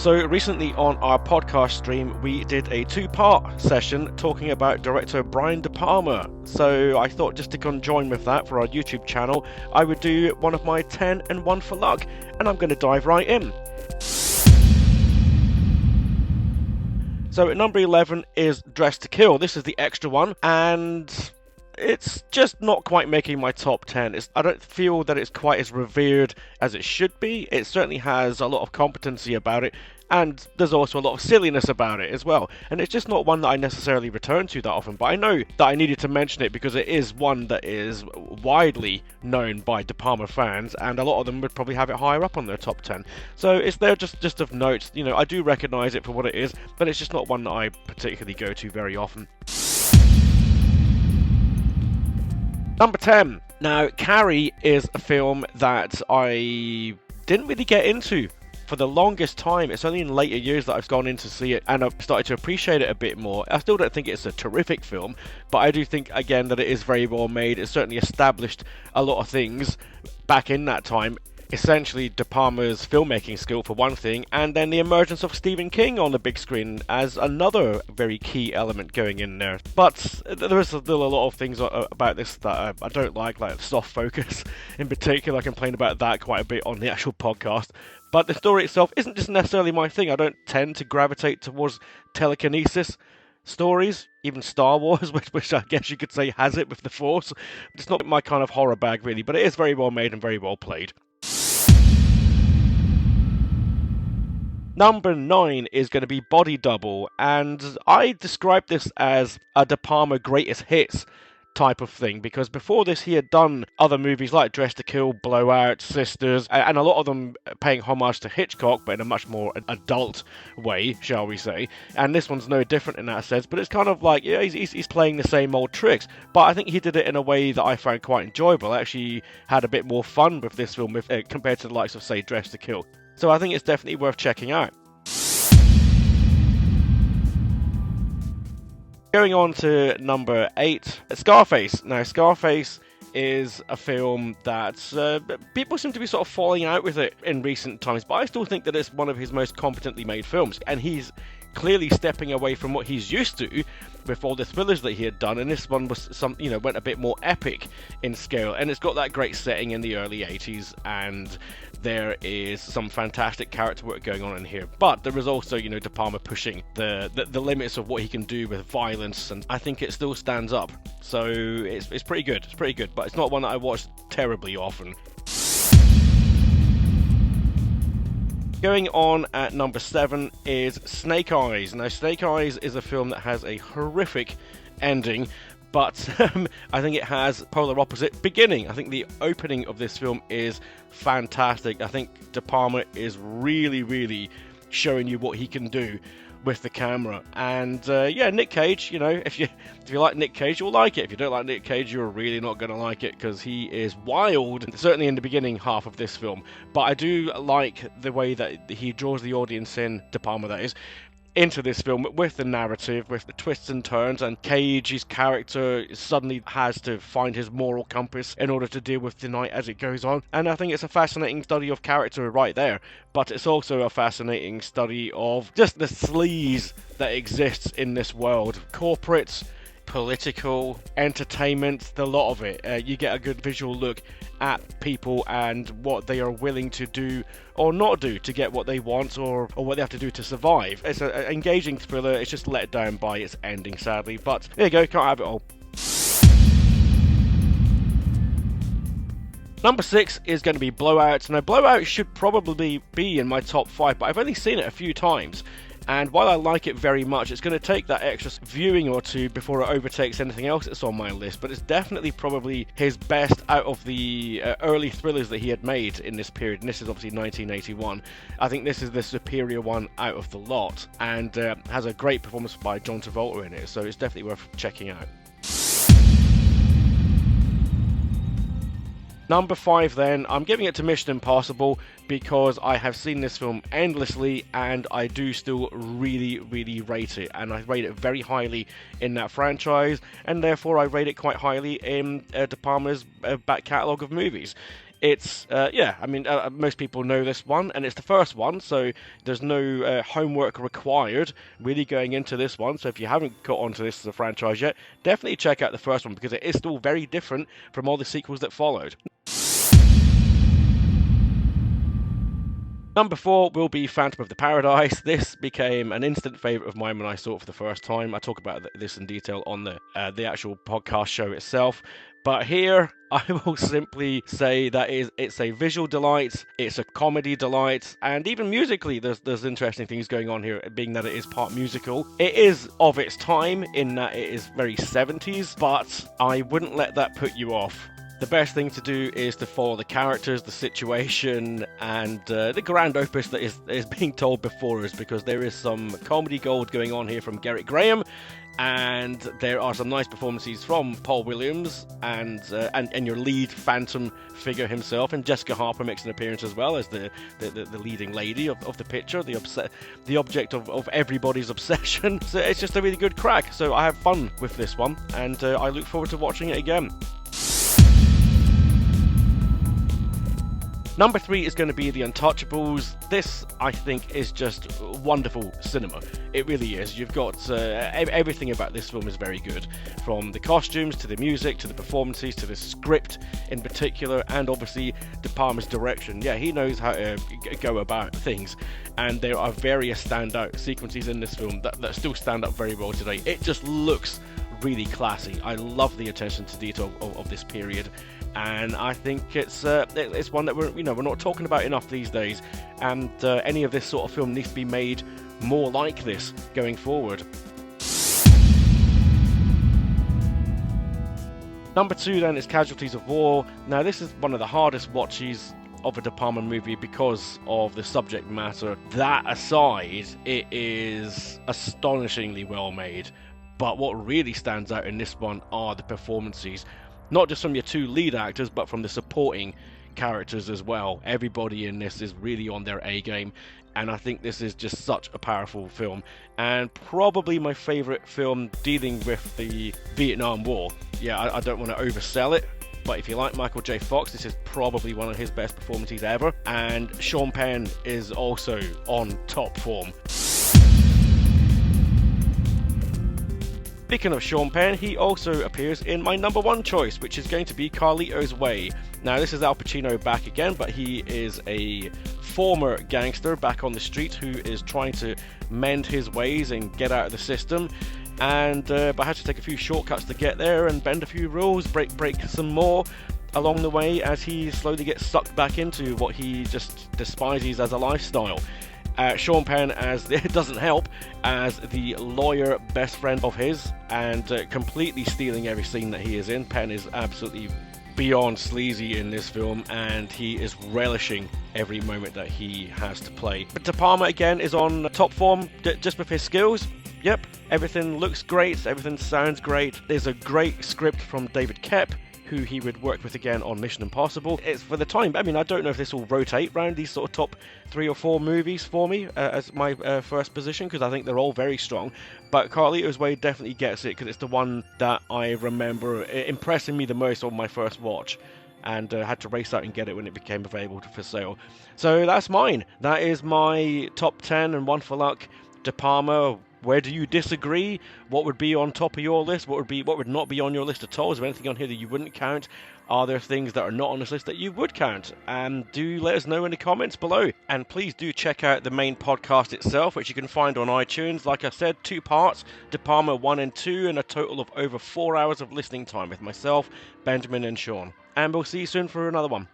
So recently on our podcast stream, we did a two-part session talking about director Brian De Palma. So I thought just to conjoin with that for our YouTube channel, I would do one of my 10 and 1 for luck, and I'm going to dive right in. So at number 11 is Dressed to Kill. This is the extra one, and it's just not quite making my top 10. I don't feel that it's quite as revered as it should be. It certainly has a lot of competency about it, and there's also a lot of silliness about it as well. And it's just not one that I necessarily return to that often, but I know that I needed to mention it because it is one that is widely known by De Palma fans, and a lot of them would probably have it higher up on their top 10. So it's there just of note. You know, I do recognise it for what it is, but it's just not one that I particularly go to very often. Number 10. Now, Carrie is a film that I didn't really get into for the longest time. It's only in later years that I've gone in to see it and I've started to appreciate it a bit more. I still don't think it's a terrific film, but I do think, again, that it is very well made. It certainly established a lot of things back in that time. Essentially, De Palma's filmmaking skill for one thing, and then the emergence of Stephen King on the big screen as another very key element going in there. But there is still a lot of things about this that I don't like soft focus in particular. I complain about that quite a bit on the actual podcast. But the story itself isn't just necessarily my thing. I don't tend to gravitate towards telekinesis stories, even Star Wars, which I guess you could say has it with the Force. It's not my kind of horror bag, really, but it is very well made and very well played. Number 9 is going to be Body Double, and I describe this as a De Palma greatest hits type of thing, because before this he had done other movies like Dressed to Kill, Blowout, Sisters, and a lot of them paying homage to Hitchcock, but in a much more adult way, shall we say. And this one's no different in that sense, but it's kind of like, yeah, he's playing the same old tricks, but I think he did it in a way that I found quite enjoyable. I actually had a bit more fun with this film compared to the likes of, say, Dressed to Kill. So I think it's definitely worth checking out. Going on to number 8, Scarface. Now, Scarface is a film that people seem to be sort of falling out with it in recent times, but I still think that it's one of his most competently made films, and he's clearly stepping away from what he's used to with all the thrillers that he had done, and this one was went a bit more epic in scale, and it's got that great setting in the early 80s, and there is some fantastic character work going on in here, but there is also, De Palma pushing the limits of what he can do with violence, and I think it still stands up. So it's pretty good. It's pretty good, but it's not one that I watch terribly often. Going on at number 7 is Snake Eyes. Now, Snake Eyes is a film that has a horrific ending, but I think it has polar opposite beginning. I think the opening of this film is fantastic. I think De Palma is really, really showing you what he can do with the camera. And Nick Cage, if you like Nick Cage, you'll like it. If you don't like Nick Cage, you're really not going to like it, because he is wild, certainly in the beginning half of this film. But I do like the way that he draws the audience in, De Palma that is, into this film with the narrative, with the twists and turns, and Cage's character suddenly has to find his moral compass in order to deal with the night as it goes on. And I think it's a fascinating study of character right there, but it's also a fascinating study of just the sleaze that exists in this world. Corporate, political, entertainment, the lot of it. You get a good visual look at people and what they are willing to do or not do to get what they want, or what they have to do to survive. It's an engaging thriller. It's just let down by its ending, sadly, but there you go, can't have it all. Number 6 is going to be Blowout. Now, Blowout should probably be in my top 5, but I've only seen it a few times. And while I like it very much, it's going to take that extra viewing or two before it overtakes anything else that's on my list. But it's definitely probably his best out of the early thrillers that he had made in this period. And this is obviously 1981. I think this is the superior one out of the lot, and has a great performance by John Travolta in it. So it's definitely worth checking out. Number 5 then, I'm giving it to Mission Impossible because I have seen this film endlessly and I do still really, really rate it. And I rate it very highly in that franchise, and therefore I rate it quite highly in De Palma's back catalogue of movies. It's, yeah, I mean, most people know this one, and it's the first one, so there's no homework required really going into this one. So if you haven't got onto this as a franchise yet, definitely check out the first one, because it is still very different from all the sequels that followed. Number 4 will be Phantom of the Paradise. This became an instant favourite of mine when I saw it for the first time. I talk about this in detail on the actual podcast show itself. But here, I will simply say that it's a visual delight, it's a comedy delight, and even musically, there's interesting things going on here, being that it is part musical. It is of its time, in that it is very 70s, but I wouldn't let that put you off. The best thing to do is to follow the characters, the situation, and the grand opus that is being told before us, because there is some comedy gold going on here from Gerrit Graham, and there are some nice performances from Paul Williams and your lead Phantom figure himself, and Jessica Harper makes an appearance as well as the leading lady of the picture, the object of everybody's obsession. So it's just a really good crack. So I have fun with this one, and I look forward to watching it again. Number 3 is going to be The Untouchables. This, I think, is just wonderful cinema. It really is. You've got everything about this film is very good, from the costumes to the music to the performances to the script in particular, and obviously De Palma's direction. Yeah, he knows how to go about things, and there are various standout sequences in this film that still stand up very well today. It just looks really classy. I love the attention to detail of this period, and I think it's one that we're not talking about enough these days, and any of this sort of film needs to be made more like this going forward. Number 2 then is Casualties of War. Now this is one of the hardest watches of a De Palma movie because of the subject matter. That aside, it is astonishingly well made. But what really stands out in this one are the performances, not just from your 2 lead actors, but from the supporting characters as well. Everybody in this is really on their A game, and I think this is just such a powerful film, and probably my favourite film dealing with the Vietnam War. Yeah, I don't want to oversell it, but if you like Michael J. Fox, this is probably one of his best performances ever, and Sean Penn is also on top form. Speaking of Sean Penn, he also appears in my number 1 choice, which is going to be Carlito's Way. Now this is Al Pacino back again, but he is a former gangster back on the street who is trying to mend his ways and get out of the system, and but had to take a few shortcuts to get there and bend a few rules, break some more along the way, as he slowly gets sucked back into what he just despises as a lifestyle. Sean Penn, as it doesn't help, as the lawyer best friend of his, and completely stealing every scene that he is in. Penn is absolutely beyond sleazy in this film, and he is relishing every moment that he has to play. But De Palma again is on top form just with his skills. Yep, everything looks great, everything sounds great. There's a great script from David Koepp, who he would work with again on Mission Impossible. It's for the time, I mean, I don't know if this will rotate around these sort of top 3 or 4 movies for me as my first position, because I think they're all very strong, but Carlito's Way definitely gets it, because it's the one that I remember impressing me the most on my first watch, and had to race out and get it when it became available for sale. So that's mine. That is my top 10 and 1 for luck De Palma. Where do you disagree? What would be on top of your list? What would not be on your list at all? Is there anything on here that you wouldn't count? Are there things that are not on this list that you would count? And do let us know in the comments below. And please do check out the main podcast itself, which you can find on iTunes. Like I said, 2 parts, De Palma 1 and 2, and a total of over 4 hours of listening time with myself, Benjamin and Sean. And we'll see you soon for another one.